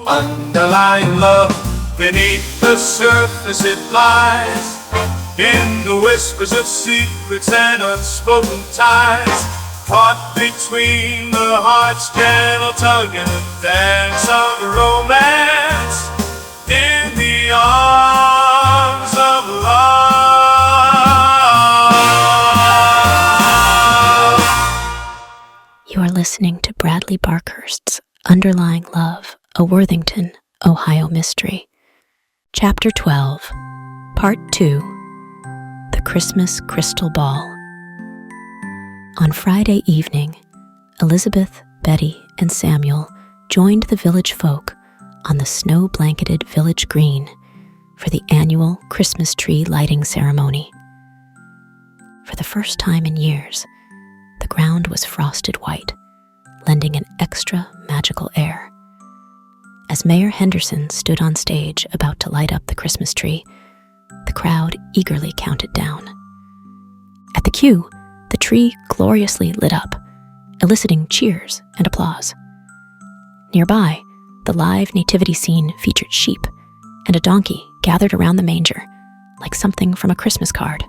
Underlying love, beneath the surface it lies, in the whispers of secrets and unspoken ties, caught between the heart's gentle tug and the dance of romance, in the arms of love. You are listening to Bradley Barkhurst's Underlying Love, a Worthington, Ohio mystery. Chapter 12, Part 2, The Christmas Crystal Ball. On Friday evening, Elizabeth, Betty, and Samuel joined the village folk on the snow-blanketed village green for the annual Christmas tree lighting ceremony. For the first time in years, the ground was frosted white, lending an extra magical air. As Mayor Henderson stood on stage about to light up the Christmas tree, the crowd eagerly counted down. At the cue, the tree gloriously lit up, eliciting cheers and applause. Nearby, the live nativity scene featured sheep and a donkey gathered around the manger, like something from a Christmas card.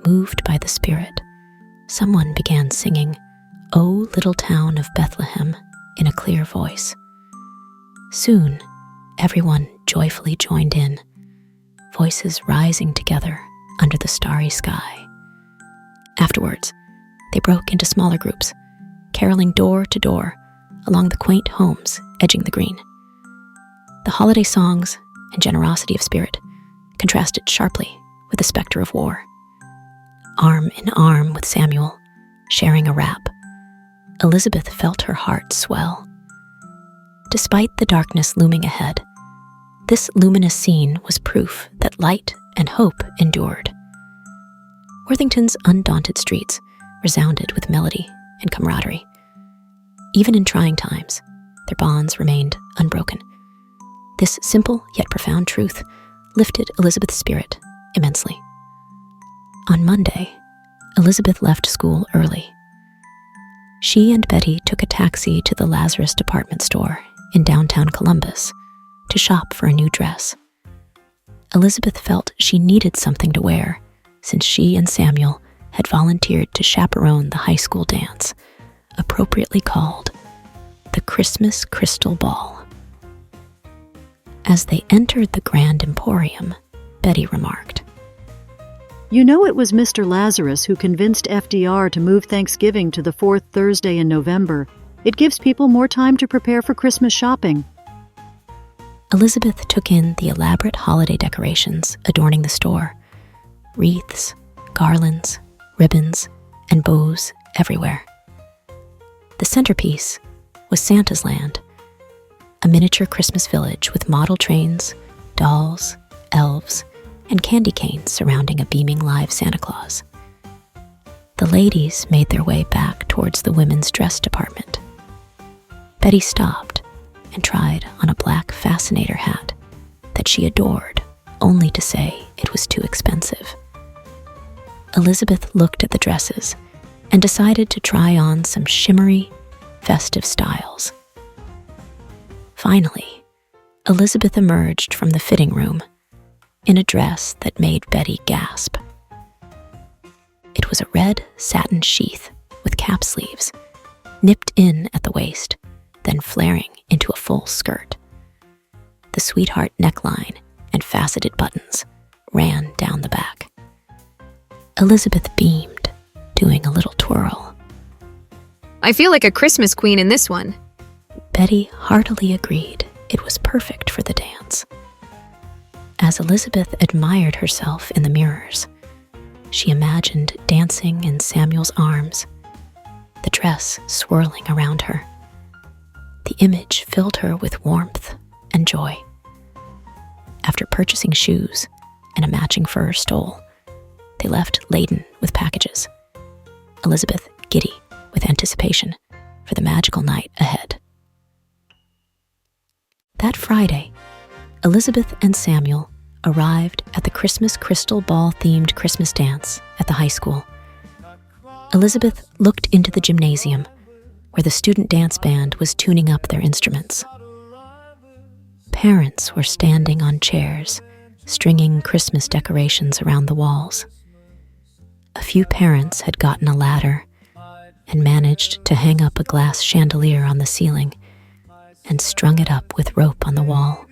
Moved by the Spirit, someone began singing, "O Little Town of Bethlehem," in a clear voice. Soon, everyone joyfully joined in, voices rising together under the starry sky. Afterwards, they broke into smaller groups, caroling door to door along the quaint homes edging the green. The holiday songs and generosity of spirit contrasted sharply with the specter of war. Arm in arm with Samuel, sharing a wrap, Elizabeth felt her heart swell. Despite the darkness looming ahead, this luminous scene was proof that light and hope endured. Worthington's undaunted streets resounded with melody and camaraderie. Even in trying times, their bonds remained unbroken. This simple yet profound truth lifted Elizabeth's spirit immensely. On Monday, Elizabeth left school early. She and Betty took a taxi to the Lazarus department store in downtown Columbus to shop for a new dress. Elizabeth felt she needed something to wear since she and Samuel had volunteered to chaperone the high school dance, appropriately called the Christmas Crystal Ball. As they entered the Grand Emporium, Betty remarked, "You know it was Mr. Lazarus who convinced FDR to move Thanksgiving to the fourth Thursday in November. It gives people more time to prepare for Christmas shopping." Elizabeth took in the elaborate holiday decorations adorning the store. Wreaths, garlands, ribbons, and bows everywhere. The centerpiece was Santa's Land, a miniature Christmas village with model trains, dolls, elves, and candy canes surrounding a beaming live Santa Claus. The ladies made their way back towards the women's dress department. Betty stopped and tried on a black fascinator hat that she adored, only to say it was too expensive. Elizabeth looked at the dresses and decided to try on some shimmery, festive styles. Finally, Elizabeth emerged from the fitting room in a dress that made Betty gasp. It was a red satin sheath with cap sleeves, nipped in at the waist, then flaring into a full skirt. The sweetheart neckline and faceted buttons ran down the back. Elizabeth beamed, doing a little twirl. "I feel like a Christmas queen in this one." Betty heartily agreed it was perfect for the dance. As Elizabeth admired herself in the mirrors, she imagined dancing in Samuel's arms, the dress swirling around her. The image filled her with warmth and joy. After purchasing shoes and a matching fur stole, they left laden with packages, Elizabeth giddy with anticipation for the magical night ahead. That Friday, Elizabeth and Samuel arrived at the Christmas Crystal Ball-themed Christmas dance at the high school. Elizabeth looked into the gymnasium, where the student dance band was tuning up their instruments. Parents were standing on chairs, stringing Christmas decorations around the walls. A few parents had gotten a ladder and managed to hang up a glass chandelier on the ceiling and strung it up with rope on the wall.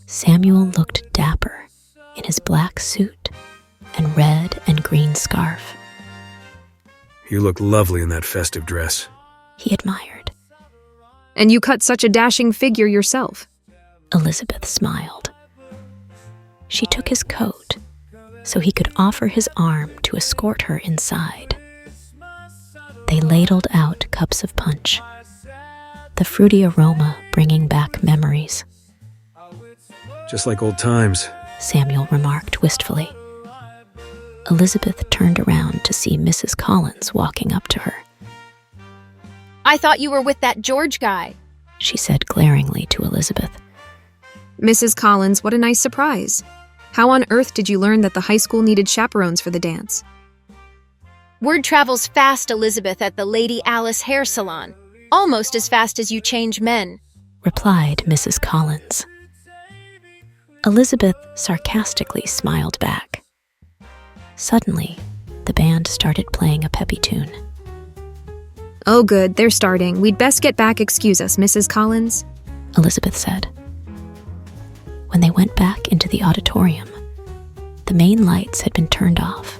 Samuel looked dapper in his black suit and red and green scarf. You look lovely in that festive dress. He admired. And you cut such a dashing figure yourself. Elizabeth smiled. She took his coat so he could offer his arm to escort her inside. They ladled out cups of punch, the fruity aroma bringing back memories. Just like old times. Samuel remarked wistfully. Elizabeth turned around to see Mrs. Collins walking up to her. I thought you were with that George guy, She said glaringly to Elizabeth. Mrs. Collins, what a nice surprise. How on earth did you learn that the high school needed chaperones for the dance? Word travels fast, Elizabeth, at the Lady Alice hair salon. Almost as fast as you change men. Replied Mrs. Collins. Elizabeth sarcastically smiled back. Suddenly, the band started playing a peppy tune. Oh good, they're starting. We'd best get back. Excuse us, Mrs. Collins. Elizabeth said. When they went back into the auditorium, the main lights had been turned off,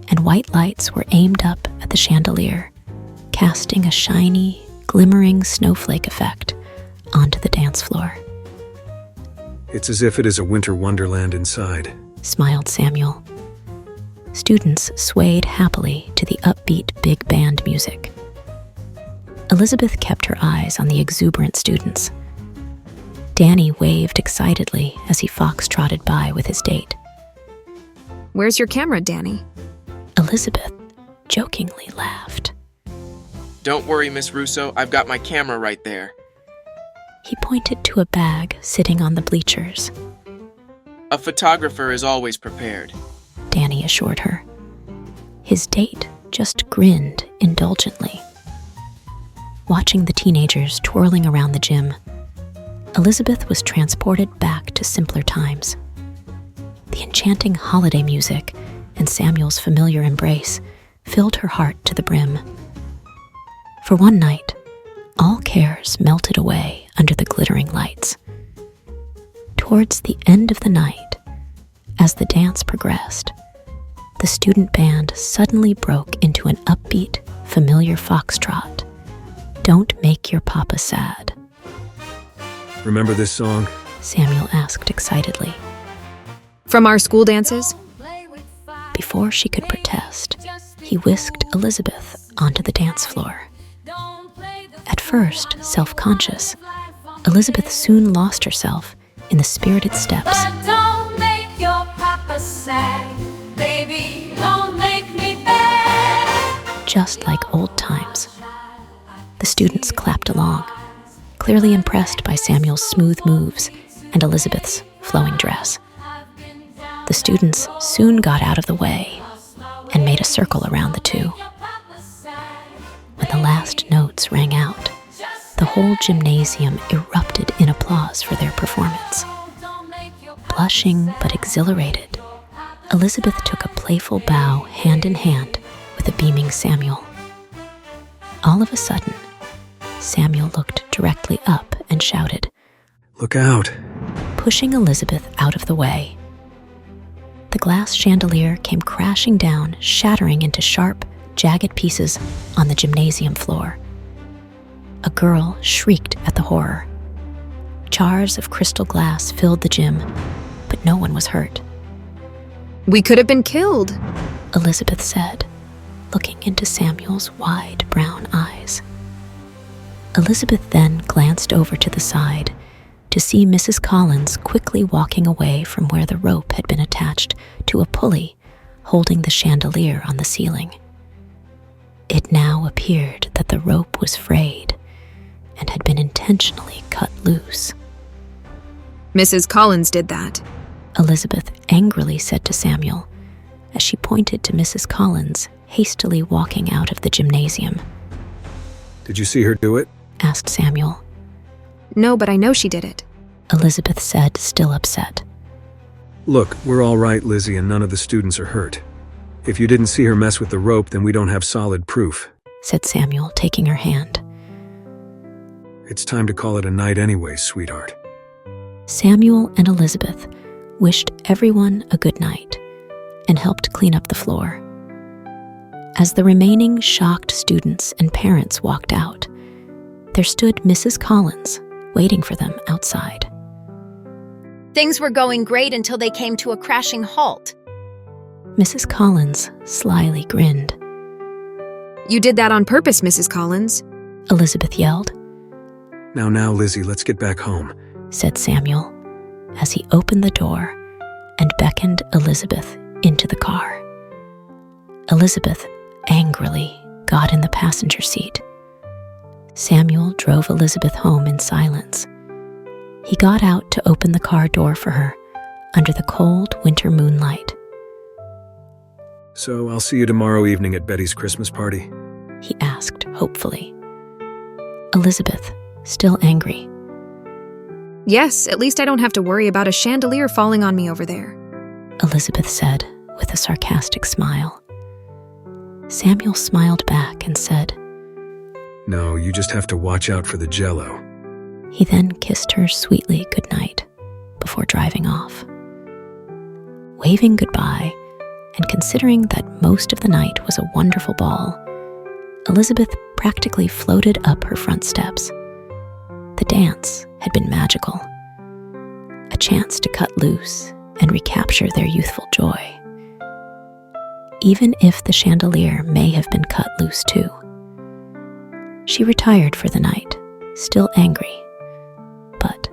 and white lights were aimed up at the chandelier, casting a shiny, glimmering snowflake effect onto the dance floor. It's as if it is a winter wonderland inside. Smiled Samuel. Students swayed happily to the upbeat big band music. Elizabeth kept her eyes on the exuberant students. Danny waved excitedly as he fox-trotted by with his date. Where's your camera, Danny? Elizabeth jokingly laughed. Don't worry, Miss Russo, I've got my camera right there. He pointed to a bag sitting on the bleachers. A photographer is always prepared. Danny assured her. His date just grinned indulgently. Watching the teenagers twirling around the gym, Elizabeth was transported back to simpler times. The enchanting holiday music and Samuel's familiar embrace filled her heart to the brim. For one night, all cares melted away under the glittering lights. Towards the end of the night, as the dance progressed, the student band suddenly broke into an upbeat, familiar foxtrot. Don't Make Your Papa Sad. Remember this song? Samuel asked excitedly. From our school dances? Before she could protest, he whisked Elizabeth onto the dance floor. At first, self-conscious, Elizabeth soon lost herself in the spirited steps. But don't make your papa sad, baby, don't make me bad. Just like old times. The students clapped along, clearly impressed by Samuel's smooth moves and Elizabeth's flowing dress. The students soon got out of the way and made a circle around the two. When the last notes rang out, the whole gymnasium erupted in applause for their performance. Blushing but exhilarated, Elizabeth took a playful bow hand in hand with a beaming Samuel. All of a sudden, Samuel looked directly up and shouted, Look out. pushing Elizabeth out of the way. The glass chandelier came crashing down, shattering into sharp, jagged pieces on the gymnasium floor. A girl shrieked at the horror. Jars of crystal glass filled the gym, but no one was hurt. We could have been killed, Elizabeth said, looking into Samuel's wide brown eyes. Elizabeth then glanced over to the side to see Mrs. Collins quickly walking away from where the rope had been attached to a pulley holding the chandelier on the ceiling. It now appeared that the rope was frayed and had been intentionally cut loose. Mrs. Collins did that. Elizabeth angrily said to Samuel as she pointed to Mrs. Collins hastily walking out of the gymnasium. Did you see her do it? Asked Samuel. No, but I know she did it. Elizabeth said, still upset. Look, we're all right, Lizzie, and none of the students are hurt. If you didn't see her mess with the rope, then we don't have solid proof, said Samuel, taking her hand. It's time to call it a night anyway, sweetheart. Samuel and Elizabeth wished everyone a good night and helped clean up the floor. As the remaining shocked students and parents walked out, there stood Mrs. Collins waiting for them outside. Things were going great until they came to a crashing halt. Mrs. Collins slyly grinned. You did that on purpose, Mrs. Collins, Elizabeth yelled. Now, Lizzie, let's get back home, said Samuel as he opened the door and beckoned Elizabeth into the car. Elizabeth angrily got in the passenger seat. Samuel drove Elizabeth home in silence. He got out to open the car door for her under the cold winter moonlight. So I'll see you tomorrow evening at Betty's Christmas party, he asked hopefully. Elizabeth, still angry. Yes, at least I don't have to worry about a chandelier falling on me over there, Elizabeth said with a sarcastic smile. Samuel smiled back and said, No, you just have to watch out for the jello. He then kissed her sweetly goodnight before driving off. Waving goodbye and considering that most of the night was a wonderful ball, Elizabeth practically floated up her front steps. The dance had been magical, a chance to cut loose and recapture their youthful joy. Even if the chandelier may have been cut loose too. She retired for the night, still angry, but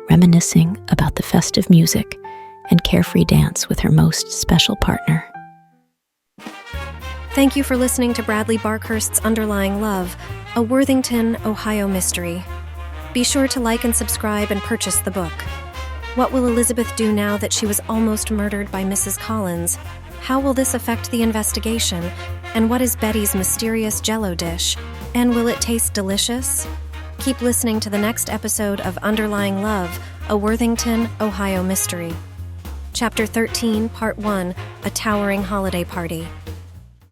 reminiscing about the festive music and carefree dance with her most special partner. Thank you for listening to Bradley Barkhurst's Underlying Love, a Worthington, Ohio mystery. Be sure to like and subscribe and purchase the book. What will Elizabeth do now that she was almost murdered by Mrs. Collins? How will this affect the investigation? And what is Betty's mysterious Jell-O dish? And will it taste delicious? Keep listening to the next episode of Underlying Love, a Worthington, Ohio mystery. Chapter 13, Part 1, A Towering Holiday Party.